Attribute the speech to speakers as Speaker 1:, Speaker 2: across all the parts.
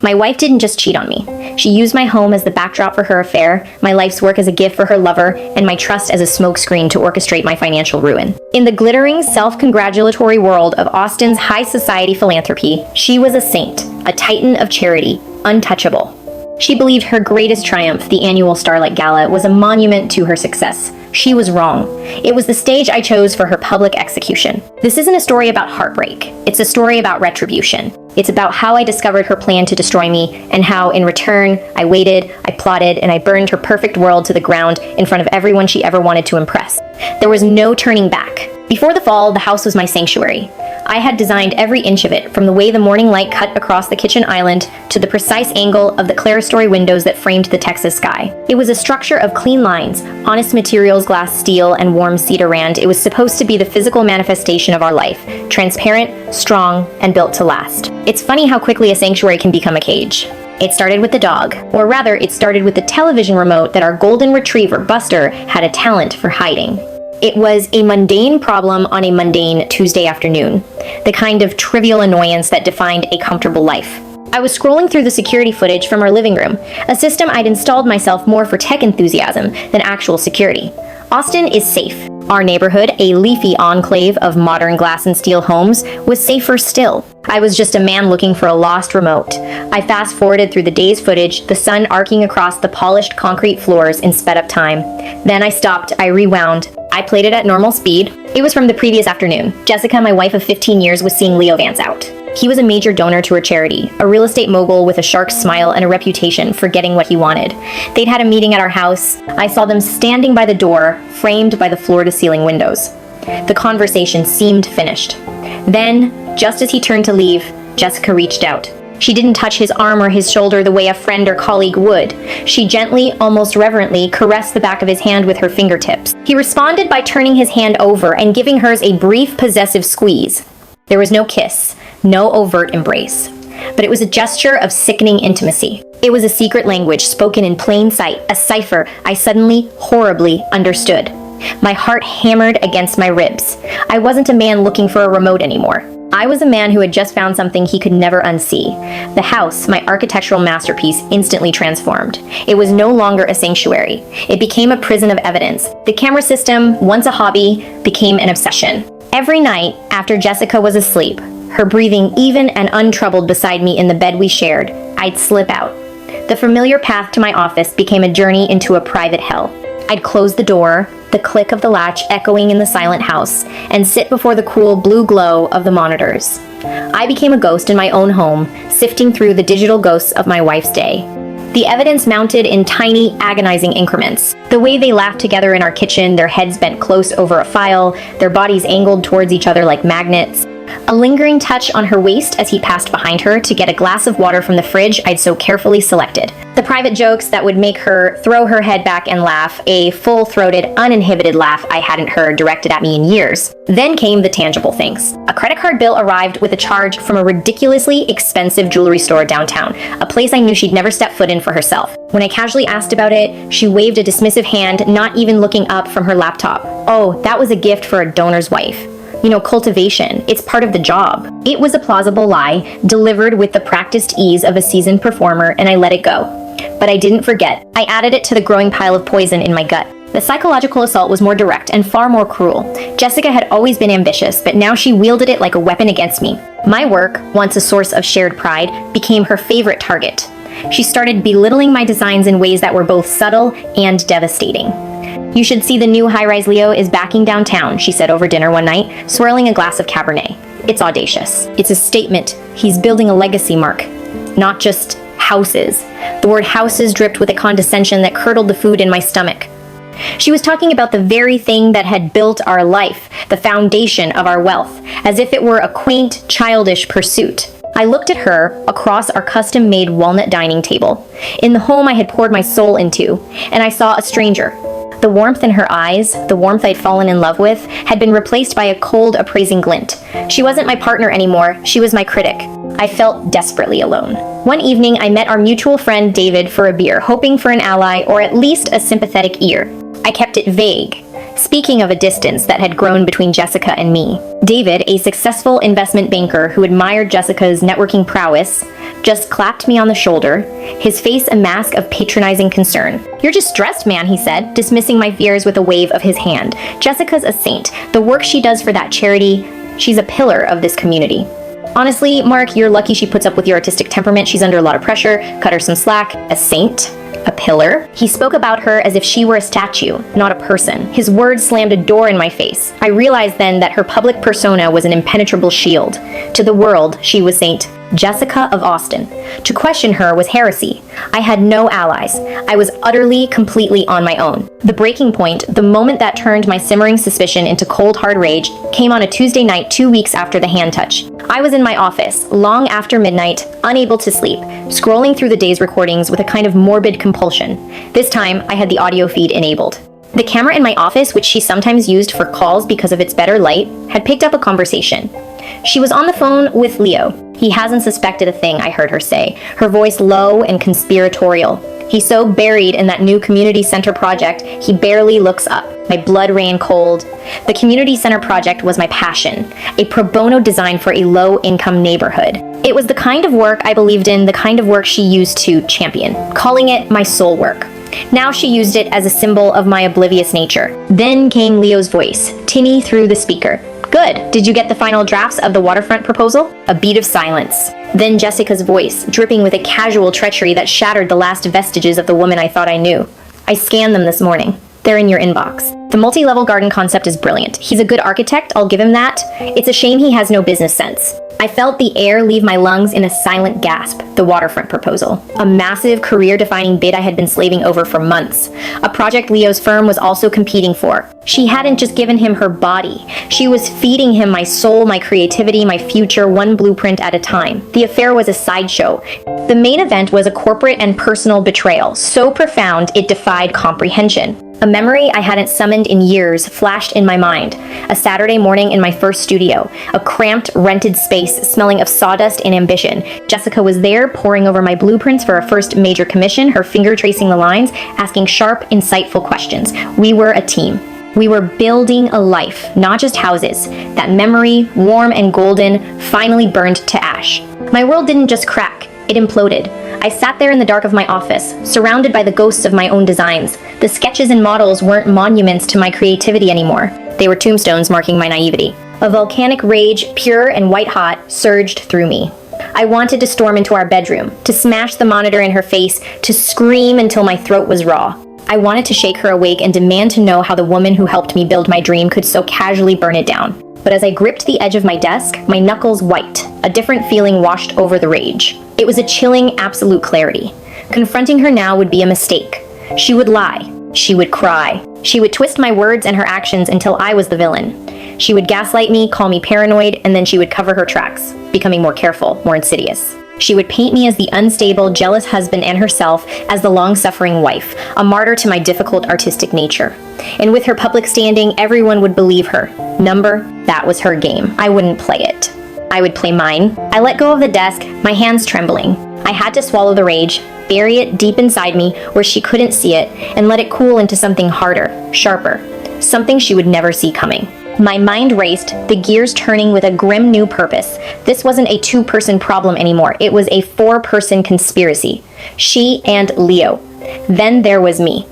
Speaker 1: My wife didn't just cheat on me. She used my home as the backdrop for her affair, my life's work as a gift for her lover, and my trust as a smokescreen to orchestrate my financial ruin. In the glittering, self-congratulatory world of Austin's high society philanthropy, she was a saint, a titan of charity, untouchable. She believed her greatest triumph, the annual Starlight Gala, was a monument to her success. She was wrong. It was the stage I chose for her public execution. This isn't a story about heartbreak. It's a story about retribution. It's about how I discovered her plan to destroy me, and how, in return, I waited, I plotted, and I burned her perfect world to the ground in front of everyone she ever wanted to impress. There was no turning back. Before the fall, the house was my sanctuary. I had designed every inch of it, from the way the morning light cut across the kitchen island to the precise angle of the clerestory windows that framed the Texas sky. It was a structure of clean lines, honest materials, glass, steel, and warm cedar rand. It was supposed to be the physical manifestation of our life, transparent, strong, and built to last. It's funny how quickly a sanctuary can become a cage. It started with the dog, or rather, it started with the television remote that our golden retriever, Buster, had a talent for hiding. It was a mundane problem on a mundane Tuesday afternoon, the kind of trivial annoyance that defined a comfortable life. I was scrolling through the security footage from our living room, a system I'd installed myself more for tech enthusiasm than actual security. Austin is safe. Our neighborhood, a leafy enclave of modern glass and steel homes, was safer still. I was just a man looking for a lost remote. I fast-forwarded through the day's footage, the sun arcing across the polished concrete floors in sped-up time. Then I stopped, I rewound. I played it at normal speed. It was from the previous afternoon. Jessica, my wife of 15 years, was seeing Leo Vance out. He was a major donor to her charity, a real estate mogul with a shark smile and a reputation for getting what he wanted. They'd had a meeting at our house. I saw them standing by the door, framed by the floor-to-ceiling windows. The conversation seemed finished. Then, just as he turned to leave, Jessica reached out. She didn't touch his arm or his shoulder the way a friend or colleague would. She gently, almost reverently, caressed the back of his hand with her fingertips. He responded by turning his hand over and giving hers a brief, possessive squeeze. There was no kiss, no overt embrace, but it was a gesture of sickening intimacy. It was a secret language spoken in plain sight, a cipher I suddenly, horribly understood. My heart hammered against my ribs. I wasn't a man looking for a remote anymore. I was a man who had just found something he could never unsee. The house, my architectural masterpiece, instantly transformed. It was no longer a sanctuary. It became a prison of evidence. The camera system, once a hobby, became an obsession. Every night, after Jessica was asleep, her breathing even and untroubled beside me in the bed we shared, I'd slip out. The familiar path to my office became a journey into a private hell. I'd close the door, the click of the latch echoing in the silent house, and sit before the cool blue glow of the monitors. I became a ghost in my own home, sifting through the digital ghosts of my wife's day. The evidence mounted in tiny, agonizing increments. The way they laughed together in our kitchen, their heads bent close over a file, their bodies angled towards each other like magnets. A lingering touch on her waist as he passed behind her to get a glass of water from the fridge I'd so carefully selected. The private jokes that would make her throw her head back and laugh, a full-throated, uninhibited laugh I hadn't heard directed at me in years. Then came the tangible things. A credit card bill arrived with a charge from a ridiculously expensive jewelry store downtown, a place I knew she'd never step foot in for herself. When I casually asked about it, she waved a dismissive hand, not even looking up from her laptop. Oh, that was a gift for a donor's wife. You know, cultivation. It's part of the job. It was a plausible lie, delivered with the practiced ease of a seasoned performer, and I let it go. But I didn't forget. I added it to the growing pile of poison in my gut. The psychological assault was more direct and far more cruel. Jessica had always been ambitious, but now she wielded it like a weapon against me. My work, once a source of shared pride, became her favorite target. She started belittling my designs in ways that were both subtle and devastating. "You should see the new high-rise Leo is backing downtown," she said over dinner one night, swirling a glass of Cabernet. "It's audacious. It's a statement. He's building a legacy, Mark. Not just houses." The word houses dripped with a condescension that curdled the food in my stomach. She was talking about the very thing that had built our life, the foundation of our wealth, as if it were a quaint, childish pursuit. I looked at her across our custom-made walnut dining table, in the home I had poured my soul into, and I saw a stranger. The warmth in her eyes, the warmth I'd fallen in love with, had been replaced by a cold, appraising glint. She wasn't my partner anymore, she was my critic. I felt desperately alone. One evening, I met our mutual friend David for a beer, hoping for an ally or at least a sympathetic ear. I kept it vague, speaking of a distance that had grown between Jessica and me. David, a successful investment banker who admired Jessica's networking prowess, just clapped me on the shoulder, his face a mask of patronizing concern. "You're just stressed, man," he said, dismissing my fears with a wave of his hand. "Jessica's a saint. The work she does for that charity, she's a pillar of this community." Honestly, Mark, you're lucky she puts up with your artistic temperament. She's under a lot of pressure. Cut her some slack. A saint? A pillar? He spoke about her as if she were a statue, not a person. His words slammed a door in my face. I realized then that her public persona was an impenetrable shield. To the world, she was Saint Jessica of Austin. To question her was heresy. I had no allies. I was utterly, completely on my own. The breaking point, the moment that turned my simmering suspicion into cold, hard rage, came on a Tuesday night 2 weeks after the hand touch. I was in my office, long after midnight, unable to sleep, scrolling through the day's recordings with a kind of morbid compulsion. This time, I had the audio feed enabled. The camera in my office, which she sometimes used for calls because of its better light, had picked up a conversation. She was on the phone with Leo. "He hasn't suspected a thing," I heard her say, her voice low and conspiratorial. "He's so buried in that new community center project, he barely looks up." My blood ran cold. The community center project was my passion, a pro bono design for a low-income neighborhood. It was the kind of work I believed in, the kind of work she used to champion, calling it my soul work. Now she used it as a symbol of my oblivious nature. Then came Leo's voice, tinny through the speaker. "Good. Did you get the final drafts of the waterfront proposal?" A beat of silence. Then Jessica's voice, dripping with a casual treachery that shattered the last vestiges of the woman I thought I knew. "I scanned them this morning. They're in your inbox. The multi-level garden concept is brilliant. He's a good architect, I'll give him that. It's a shame he has no business sense." I felt the air leave my lungs in a silent gasp. The waterfront proposal. A massive, career-defining bid I had been slaving over for months. A project Leo's firm was also competing for. She hadn't just given him her body. She was feeding him my soul, my creativity, my future, one blueprint at a time. The affair was a sideshow. The main event was a corporate and personal betrayal, so profound it defied comprehension. A memory I hadn't summoned in years flashed in my mind. A Saturday morning in my first studio, a cramped, rented space smelling of sawdust and ambition. Jessica was there, poring over my blueprints for a first major commission, her finger tracing the lines, asking sharp, insightful questions. We were a team. We were building a life, not just houses. That memory, warm and golden, finally burned to ash. My world didn't just crack, it imploded. I sat there in the dark of my office, surrounded by the ghosts of my own designs. The sketches and models weren't monuments to my creativity anymore. They were tombstones marking my naivety. A volcanic rage, pure and white-hot, surged through me. I wanted to storm into our bedroom, to smash the monitor in her face, to scream until my throat was raw. I wanted to shake her awake and demand to know how the woman who helped me build my dream could so casually burn it down. But as I gripped the edge of my desk, my knuckles white. A different feeling washed over the rage. It was a chilling, absolute clarity. Confronting her now would be a mistake. She would lie. She would cry. She would twist my words and her actions until I was the villain. She would gaslight me, call me paranoid, and then she would cover her tracks, becoming more careful, more insidious. She would paint me as the unstable, jealous husband and herself as the long-suffering wife, a martyr to my difficult artistic nature. And with her public standing, everyone would believe her. Number, that was her game. I wouldn't play it. I would play mine. I let go of the desk, my hands trembling. I had to swallow the rage, bury it deep inside me where she couldn't see it, and let it cool into something harder, sharper, something she would never see coming. My mind raced, the gears turning with a grim new purpose. This wasn't a two-person problem anymore. It was a four-person conspiracy. She and Leo. Then there was me.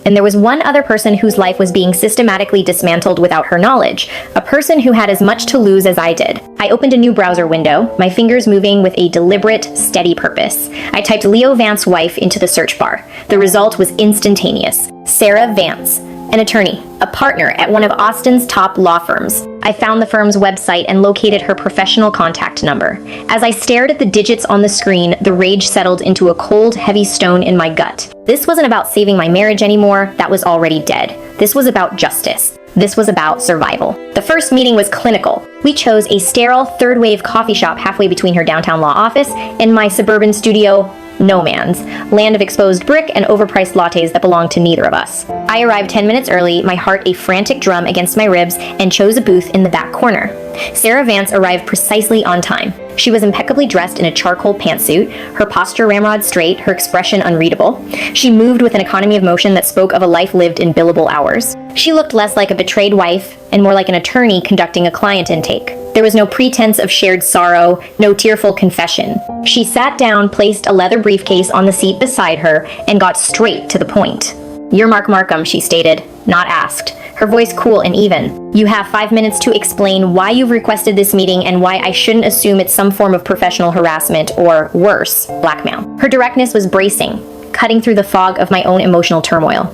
Speaker 1: And there was one other person whose life was being systematically dismantled without her knowledge, a person who had as much to lose as I did. I opened a new browser window, my fingers moving with a deliberate, steady purpose. I typed Leo Vance's wife into the search bar. The result was instantaneous. Sarah Vance, an attorney, a partner at one of Austin's top law firms. I found the firm's website and located her professional contact number. As I stared at the digits on the screen, the rage settled into a cold, heavy stone in my gut. This wasn't about saving my marriage anymore. That was already dead. This was about justice. This was about survival. The first meeting was clinical. We chose a sterile, third-wave coffee shop halfway between her downtown law office and my suburban studio. no man's, land of exposed brick and overpriced lattes that belonged to neither of us. I arrived 10 minutes early, my heart a frantic drum against my ribs, and chose a booth in the back corner. Sarah Vance arrived precisely on time. She was impeccably dressed in a charcoal pantsuit, her posture ramrod straight, her expression unreadable. She moved with an economy of motion that spoke of a life lived in billable hours. She looked less like a betrayed wife and more like an attorney conducting a client intake. There was no pretense of shared sorrow, no tearful confession. She sat down, placed a leather briefcase on the seat beside her, and got straight to the point. "You're Mark Markham," she stated, not asked, her voice cool and even. "You have 5 minutes to explain why you've requested this meeting and why I shouldn't assume it's some form of professional harassment or, worse, blackmail." Her directness was bracing, cutting through the fog of my own emotional turmoil.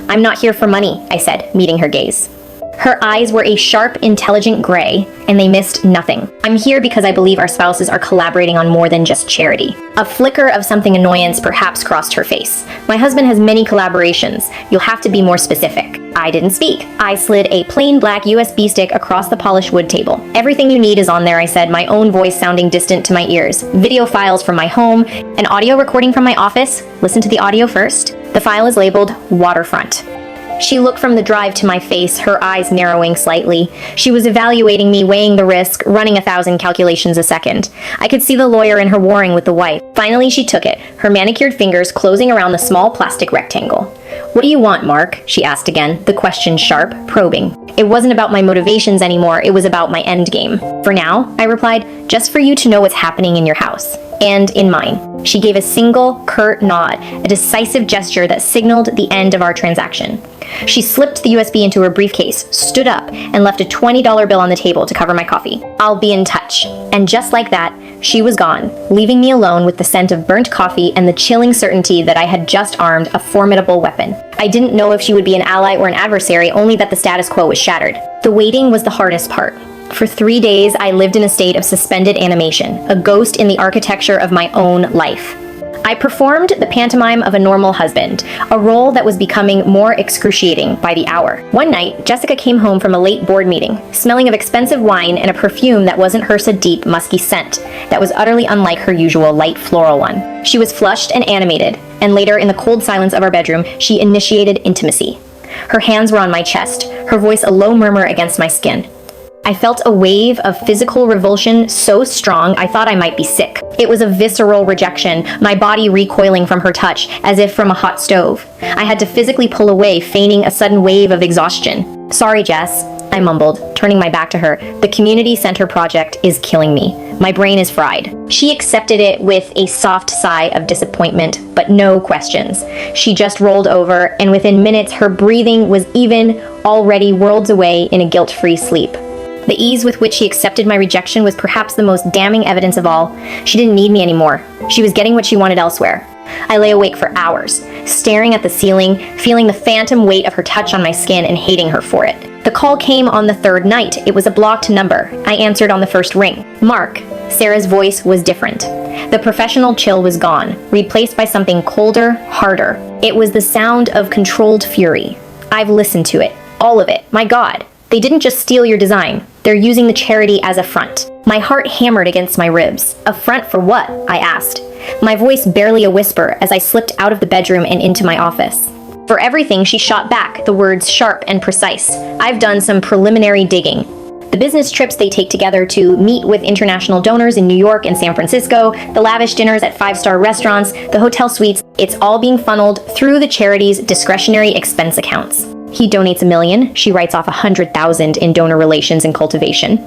Speaker 1: "I'm not here for money," I said, meeting her gaze. Her eyes were a sharp, intelligent gray, and they missed nothing. "I'm here because I believe our spouses are collaborating on more than just charity." A flicker of something annoyance perhaps crossed her face. "My husband has many collaborations. You'll have to be more specific." I didn't speak. I slid a plain black USB stick across the polished wood table. "Everything you need is on there," I said, my own voice sounding distant to my ears. "Video files from my home, an audio recording from my office. Listen to the audio first." The file is labeled Waterfront. She looked from the drive to my face, her eyes narrowing slightly. She was evaluating me, weighing the risk, running 1,000 calculations a second. I could see the lawyer in her warring with the wife. Finally, she took it, her manicured fingers closing around the small plastic rectangle. "What do you want, Mark?" she asked again, the question sharp, probing. It wasn't about my motivations anymore, it was about my endgame. "For now," I replied, "just for you to know what's happening in your house. And in mine." She gave a single, curt nod, a decisive gesture that signaled the end of our transaction. She slipped the USB into her briefcase, stood up, and left a $20 bill on the table to cover my coffee. "I'll be in touch." And just like that, she was gone, leaving me alone with the scent of burnt coffee and the chilling certainty that I had just armed a formidable weapon. I didn't know if she would be an ally or an adversary, only that the status quo was shattered. The waiting was the hardest part. For 3 days, I lived in a state of suspended animation, a ghost in the architecture of my own life. I performed the pantomime of a normal husband, a role that was becoming more excruciating by the hour. One night, Jessica came home from a late board meeting, smelling of expensive wine and a perfume that wasn't her deep, musky scent, that was utterly unlike her usual light floral one. She was flushed and animated, and later, in the cold silence of our bedroom, she initiated intimacy. Her hands were on my chest, her voice a low murmur against my skin. I felt a wave of physical revulsion so strong I thought I might be sick. It was a visceral rejection, my body recoiling from her touch, as if from a hot stove. I had to physically pull away, feigning a sudden wave of exhaustion. "Sorry, Jess," I mumbled, turning my back to her. "The community center project is killing me. My brain is fried." She accepted it with a soft sigh of disappointment, but no questions. She just rolled over, and within minutes her breathing was even, already worlds away in a guilt-free sleep. The ease with which she accepted my rejection was perhaps the most damning evidence of all. She didn't need me anymore. She was getting what she wanted elsewhere. I lay awake for hours, staring at the ceiling, feeling the phantom weight of her touch on my skin and hating her for it. The call came on the third night. It was a blocked number. I answered on the first ring. "Mark." Sarah's voice was different. The professional chill was gone, replaced by something colder, harder. It was the sound of controlled fury. "I've listened to it. All of it. My God. They didn't just steal your design. They're using the charity as a front." My heart hammered against my ribs. "A front for what?" I asked, my voice barely a whisper as I slipped out of the bedroom and into my office. For everything, she shot back, the words sharp and precise. "I've done some preliminary digging. The business trips they take together to meet with international donors in New York and San Francisco, the lavish dinners at 5-star restaurants, the hotel suites, it's all being funneled through the charity's discretionary expense accounts. He donates $1 million, she writes off $100,000 in donor relations and cultivation.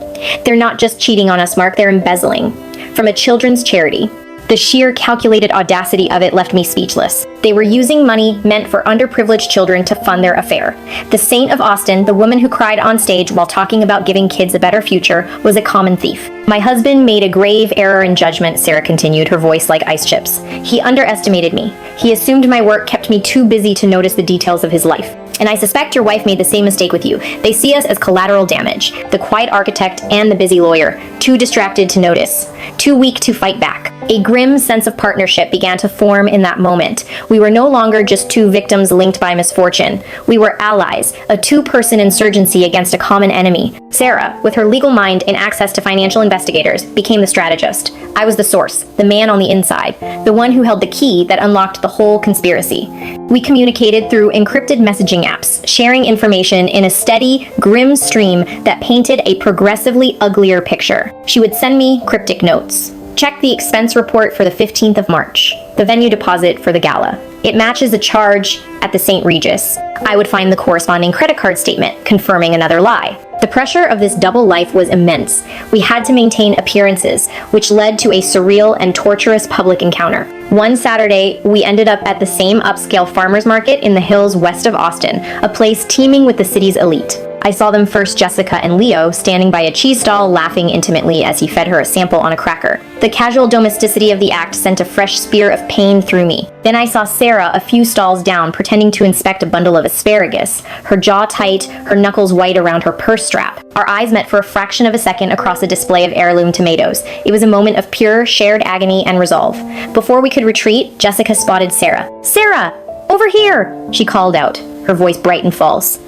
Speaker 1: They're not just cheating on us, Mark, they're embezzling. From a children's charity. The sheer calculated audacity of it left me speechless. They were using money meant for underprivileged children to fund their affair. The Saint of Austin, the woman who cried on stage while talking about giving kids a better future, was a common thief. My husband made a grave error in judgment, Sarah continued, her voice like ice chips. He underestimated me. He assumed my work kept me too busy to notice the details of his life. And I suspect your wife made the same mistake with you. They see us as collateral damage. The quiet architect and the busy lawyer. Too distracted to notice. Too weak to fight back. A grim sense of partnership began to form in that moment. We were no longer just two victims linked by misfortune. We were allies, a two-person insurgency against a common enemy. Sarah, with her legal mind and access to financial investigators, became the strategist. I was the source, the man on the inside, the one who held the key that unlocked the whole conspiracy. We communicated through encrypted messaging apps, sharing information in a steady, grim stream that painted a progressively uglier picture. She would send me cryptic notes. Check the expense report for the 15th of March, the venue deposit for the gala. It matches the charge at the St. Regis. I would find the corresponding credit card statement, confirming another lie. The pressure of this double life was immense. We had to maintain appearances, which led to a surreal and torturous public encounter. One Saturday, we ended up at the same upscale farmers market in the hills west of Austin, a place teeming with the city's elite. I saw them first, Jessica and Leo, standing by a cheese stall laughing intimately as he fed her a sample on a cracker. The casual domesticity of the act sent a fresh spear of pain through me. Then I saw Sarah a few stalls down, pretending to inspect a bundle of asparagus, her jaw tight, her knuckles white around her purse strap. Our eyes met for a fraction of a second across a display of heirloom tomatoes. It was a moment of pure, shared agony and resolve. Before we could retreat, Jessica spotted Sarah. "Sarah, over here!" she called out, her voice bright and false.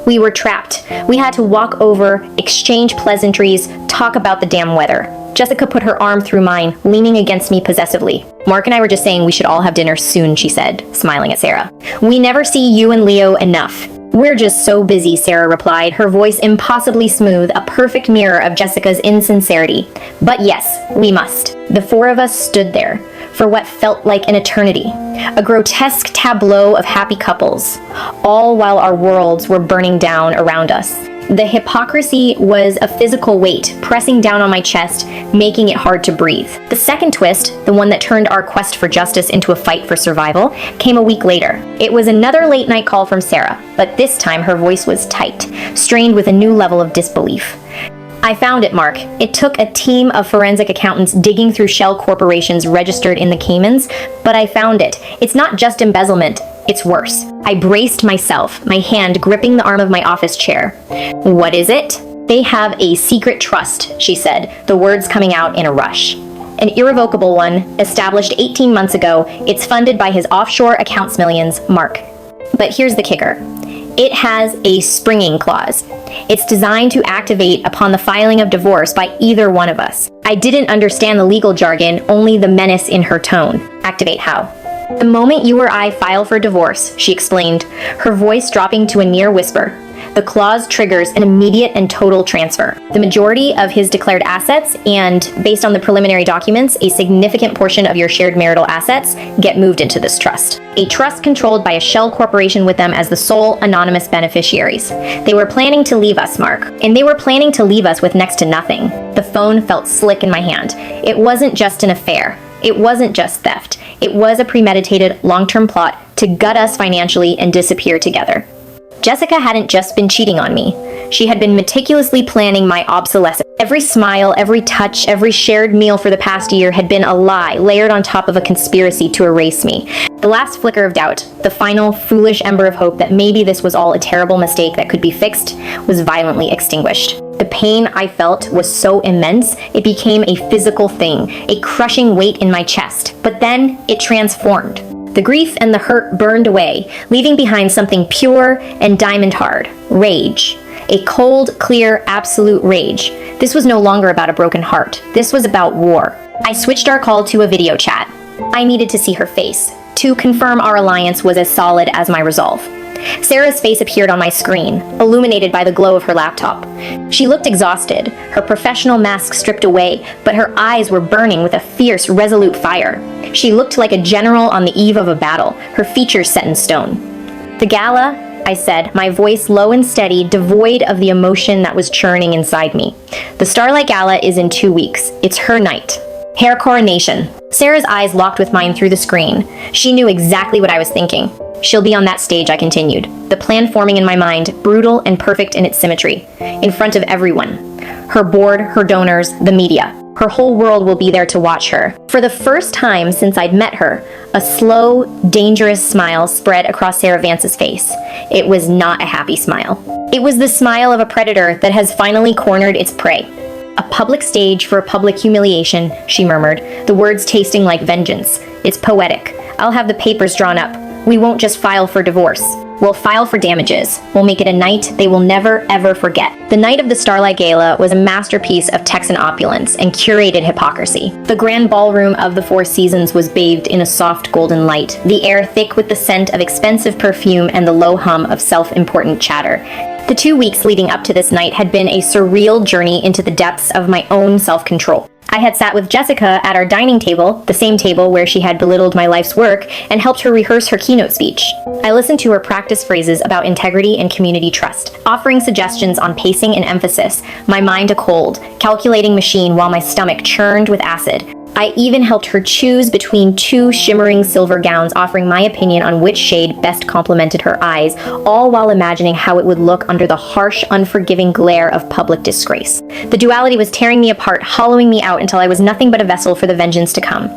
Speaker 1: We were trapped. We had to walk over, exchange pleasantries, talk about the damn weather. Jessica put her arm through mine, leaning against me possessively. "Mark and I were just saying we should all have dinner soon," she said, smiling at Sarah. "We never see you and Leo enough." "We're just so busy," Sarah replied, her voice impossibly smooth, a perfect mirror of Jessica's insincerity. "But yes, we must." The four of us stood there, for what felt like an eternity. A grotesque tableau of happy couples, all while our worlds were burning down around us. The hypocrisy was a physical weight, pressing down on my chest, making it hard to breathe. The second twist, the one that turned our quest for justice into a fight for survival, came a week later. It was another late-night call from Sarah, but this time her voice was tight, strained with a new level of disbelief. "I found it, Mark. It took a team of forensic accountants digging through shell corporations registered in the Caymans, but I found it. It's not just embezzlement, it's worse." I braced myself, my hand gripping the arm of my office chair. "What is it?" "They have a secret trust," she said, the words coming out in a rush. "An irrevocable one, established 18 months ago. It's funded by his offshore accounts millions, Mark. But here's the kicker. It has a springing clause. It's designed to activate upon the filing of divorce by either one of us." I didn't understand the legal jargon, only the menace in her tone. "Activate how?" "The moment you or I file for divorce," she explained, her voice dropping to a near whisper, "the clause triggers an immediate and total transfer. The majority of his declared assets and, based on the preliminary documents, a significant portion of your shared marital assets get moved into this trust. A trust controlled by a shell corporation with them as the sole anonymous beneficiaries. They were planning to leave us, Mark, and they were planning to leave us with next to nothing." The phone felt slick in my hand. It wasn't just an affair. It wasn't just theft. It was a premeditated, long-term plot to gut us financially and disappear together. Jessica hadn't just been cheating on me. She had been meticulously planning my obsolescence. Every smile, every touch, every shared meal for the past year had been a lie layered on top of a conspiracy to erase me. The last flicker of doubt, the final foolish ember of hope that maybe this was all a terrible mistake that could be fixed, was violently extinguished. The pain I felt was so immense, it became a physical thing, a crushing weight in my chest. But then it transformed. The grief and the hurt burned away, leaving behind something pure and diamond hard. Rage. A cold, clear, absolute rage. This was no longer about a broken heart. This was about war. I switched our call to a video chat. I needed to see her face, to confirm our alliance was as solid as my resolve. Sarah's face appeared on my screen, illuminated by the glow of her laptop. She looked exhausted, her professional mask stripped away, but her eyes were burning with a fierce, resolute fire. She looked like a general on the eve of a battle, her features set in stone. "The gala," I said, my voice low and steady, devoid of the emotion that was churning inside me. "The Starlight Gala is in 2 weeks. It's her night. Hair coronation." Sarah's eyes locked with mine through the screen. She knew exactly what I was thinking. "She'll be on that stage," I continued, the plan forming in my mind, brutal and perfect in its symmetry, in front of everyone. Her board, her donors, the media. Her whole world will be there to watch her. For the first time since I'd met her, a slow, dangerous smile spread across Sarah Vance's face. It was not a happy smile. It was the smile of a predator that has finally cornered its prey. A public stage for a public humiliation, she murmured, the words tasting like vengeance. It's poetic. I'll have the papers drawn up. We won't just file for divorce. We'll file for damages. We'll make it a night they will never, ever forget. The night of the Starlight Gala was a masterpiece of Texan opulence and curated hypocrisy. The grand ballroom of the Four Seasons was bathed in a soft golden light, the air thick with the scent of expensive perfume and the low hum of self-important chatter. The 2 weeks leading up to this night had been a surreal journey into the depths of my own self-control. I had sat with Jessica at our dining table, the same table where she had belittled my life's work, and helped her rehearse her keynote speech. I listened to her practice phrases about integrity and community trust, offering suggestions on pacing and emphasis, my mind a cold, calculating machine while my stomach churned with acid. I even helped her choose between 2 shimmering silver gowns, offering my opinion on which shade best complemented her eyes, all while imagining how it would look under the harsh, unforgiving glare of public disgrace. The duality was tearing me apart, hollowing me out until I was nothing but a vessel for the vengeance to come.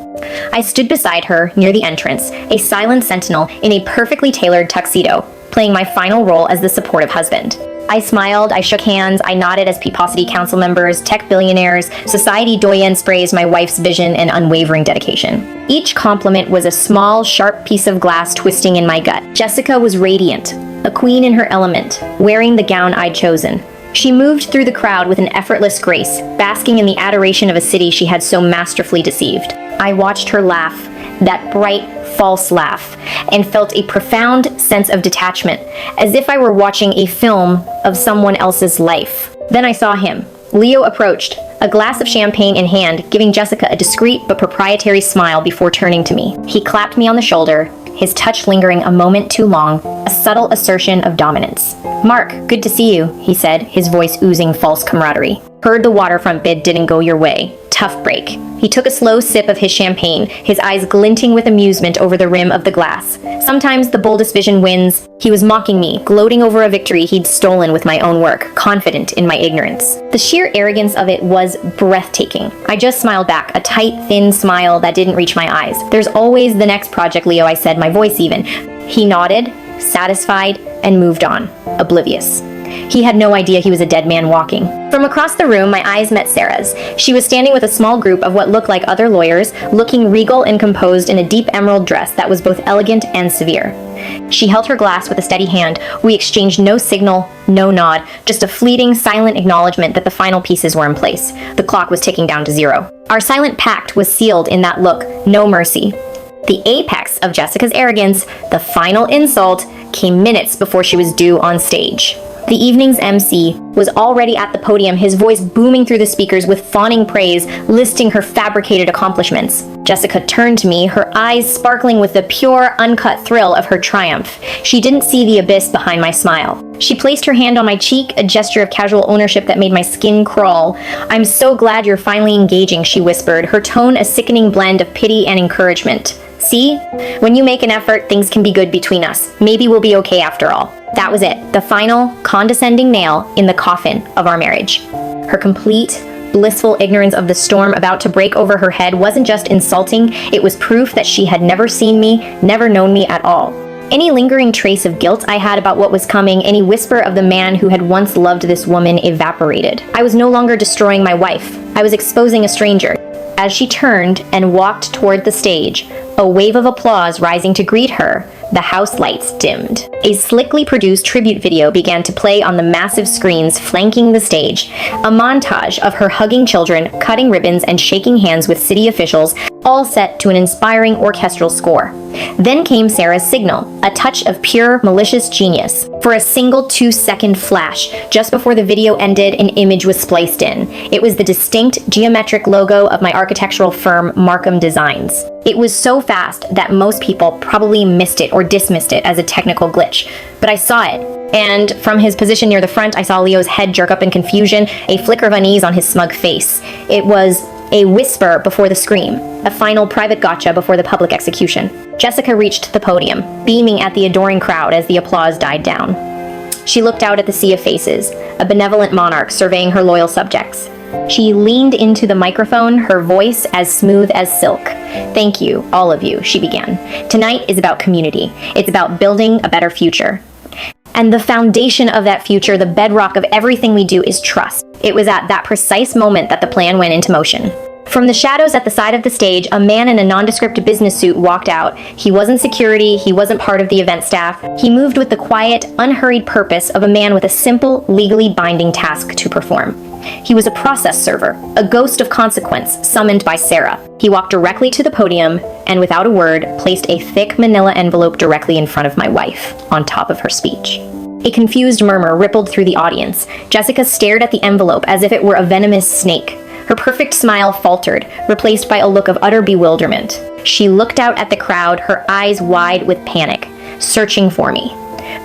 Speaker 1: I stood beside her, near the entrance, a silent sentinel in a perfectly tailored tuxedo, playing my final role as the supportive husband. I smiled, I shook hands, I nodded as People City Council members, tech billionaires, society doyens praised my wife's vision and unwavering dedication. Each compliment was a small, sharp piece of glass twisting in my gut. Jessica was radiant, a queen in her element, wearing the gown I'd chosen. She moved through the crowd with an effortless grace, basking in the adoration of a city she had so masterfully deceived. I watched her laugh, that bright, false laugh, and felt a profound sense of detachment, as if I were watching a film of someone else's life. Then I saw him. Leo approached, a glass of champagne in hand, giving Jessica a discreet but proprietary smile before turning to me. He clapped me on the shoulder, his touch lingering a moment too long, a subtle assertion of dominance. "Mark, good to see you," he said, his voice oozing false camaraderie. "Heard the waterfront bid didn't go your way. Tough break." He took a slow sip of his champagne, his eyes glinting with amusement over the rim of the glass. Sometimes the boldest vision wins. He was mocking me, gloating over a victory he'd stolen with my own work, confident in my ignorance. The sheer arrogance of it was breathtaking. I just smiled back, a tight, thin smile that didn't reach my eyes. "There's always the next project, Leo," I said, my voice even. He nodded, satisfied, and moved on, oblivious. He had no idea he was a dead man walking. From across the room, my eyes met Sarah's. She was standing with a small group of what looked like other lawyers, looking regal and composed in a deep emerald dress that was both elegant and severe. She held her glass with a steady hand. We exchanged no signal, no nod, just a fleeting, silent acknowledgement that the final pieces were in place. The clock was ticking down to 0. Our silent pact was sealed in that look, no mercy. The apex of Jessica's arrogance, the final insult, came minutes before she was due on stage. The evening's MC was already at the podium, his voice booming through the speakers with fawning praise, listing her fabricated accomplishments. Jessica turned to me, her eyes sparkling with the pure, uncut thrill of her triumph. She didn't see the abyss behind my smile. She placed her hand on my cheek, a gesture of casual ownership that made my skin crawl. "I'm so glad you're finally engaging," she whispered, her tone a sickening blend of pity and encouragement. "See? When you make an effort, things can be good between us. Maybe we'll be okay after all." That was it, the final, condescending nail in the coffin of our marriage. Her complete, blissful ignorance of the storm about to break over her head wasn't just insulting, it was proof that she had never seen me, never known me at all. Any lingering trace of guilt I had about what was coming, any whisper of the man who had once loved this woman evaporated. I was no longer destroying my wife. I was exposing a stranger. As she turned and walked toward the stage, a wave of applause rising to greet her, the house lights dimmed. A slickly produced tribute video began to play on the massive screens flanking the stage, a montage of her hugging children, cutting ribbons, and shaking hands with city officials, all set to an inspiring orchestral score. Then came Sarah's signal, a touch of pure, malicious genius. For a single 2-second flash, just before the video ended, an image was spliced in. It was the distinct, geometric logo of my architectural firm, Markham Designs. It was so fast that most people probably missed it or dismissed it as a technical glitch. But I saw it. And from his position near the front, I saw Leo's head jerk up in confusion, a flicker of unease on his smug face. It was a whisper before the scream, a final private gotcha before the public execution. Jessica reached the podium, beaming at the adoring crowd as the applause died down. She looked out at the sea of faces, a benevolent monarch surveying her loyal subjects. She leaned into the microphone, her voice as smooth as silk. "Thank you, all of you," she began. "Tonight is about community. It's about building a better future. And the foundation of that future, the bedrock of everything we do, is trust. It was at that precise moment that the plan went into motion. From the shadows at the side of the stage, a man in a nondescript business suit walked out. He wasn't security, he wasn't part of the event staff. He moved with the quiet, unhurried purpose of a man with a simple, legally binding task to perform. He was a process server, a ghost of consequence summoned by Sarah. He walked directly to the podium and, without a word, placed a thick manila envelope directly in front of my wife, on top of her speech. A confused murmur rippled through the audience. Jessica stared at the envelope as if it were a venomous snake. Her perfect smile faltered, replaced by a look of utter bewilderment. She looked out at the crowd, her eyes wide with panic, searching for me.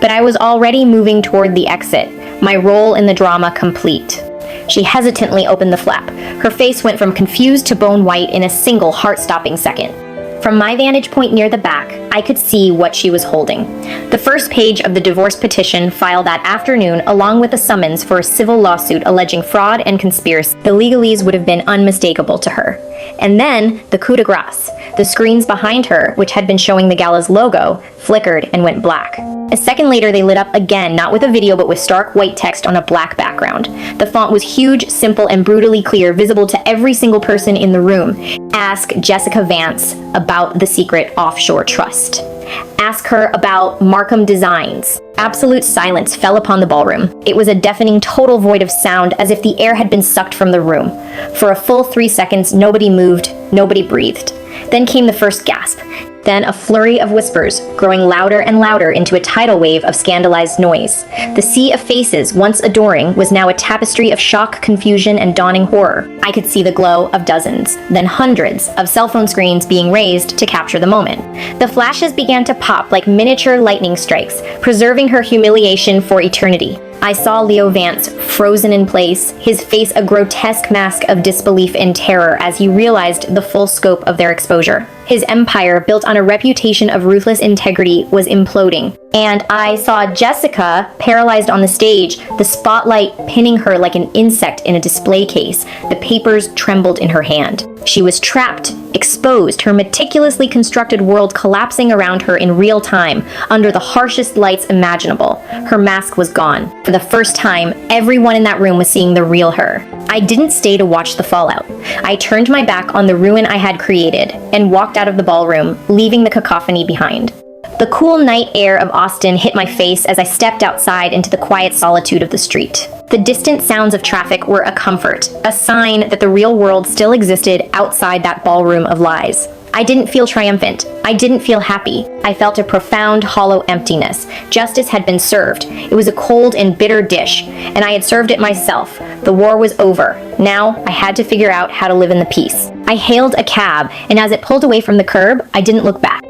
Speaker 1: But I was already moving toward the exit, my role in the drama complete. She hesitantly opened the flap. Her face went from confused to bone white in a single heart-stopping second. From my vantage point near the back, I could see what she was holding. The first page of the divorce petition filed that afternoon, along with a summons for a civil lawsuit alleging fraud and conspiracy. The legalese would have been unmistakable to her. And then, the coup de grace. The screens behind her, which had been showing the gala's logo, flickered and went black. A second later, they lit up again, not with a video, but with stark white text on a black background. The font was huge, simple, and brutally clear, visible to every single person in the room. Ask Jessica Vance about the secret offshore trust. Ask her about Markham Designs. Absolute silence fell upon the ballroom. It was a deafening total void of sound, as if the air had been sucked from the room. For a full 3 seconds, nobody moved, nobody breathed. Then came the first gasp. Then a flurry of whispers, growing louder and louder into a tidal wave of scandalized noise. The sea of faces, once adoring, was now a tapestry of shock, confusion, and dawning horror. I could see the glow of dozens, then hundreds, of cell phone screens being raised to capture the moment. The flashes began to pop like miniature lightning strikes, preserving her humiliation for eternity. I saw Leo Vance frozen in place, his face a grotesque mask of disbelief and terror as he realized the full scope of their exposure. His empire, built on a reputation of ruthless integrity, was imploding. And I saw Jessica paralyzed on the stage, the spotlight pinning her like an insect in a display case. The papers trembled in her hand. She was trapped, exposed, her meticulously constructed world collapsing around her in real time, under the harshest lights imaginable. Her mask was gone. For the first time, everyone in that room was seeing the real her. I didn't stay to watch the fallout. I turned my back on the ruin I had created and walked out of the ballroom, leaving the cacophony behind. The cool night air of Austin hit my face as I stepped outside into the quiet solitude of the street. The distant sounds of traffic were a comfort, a sign that the real world still existed outside that ballroom of lies. I didn't feel triumphant. I didn't feel happy. I felt a profound, hollow emptiness. Justice had been served. It was a cold and bitter dish, and I had served it myself. The war was over. Now, I had to figure out how to live in the peace. I hailed a cab, and as it pulled away from the curb, I didn't look back.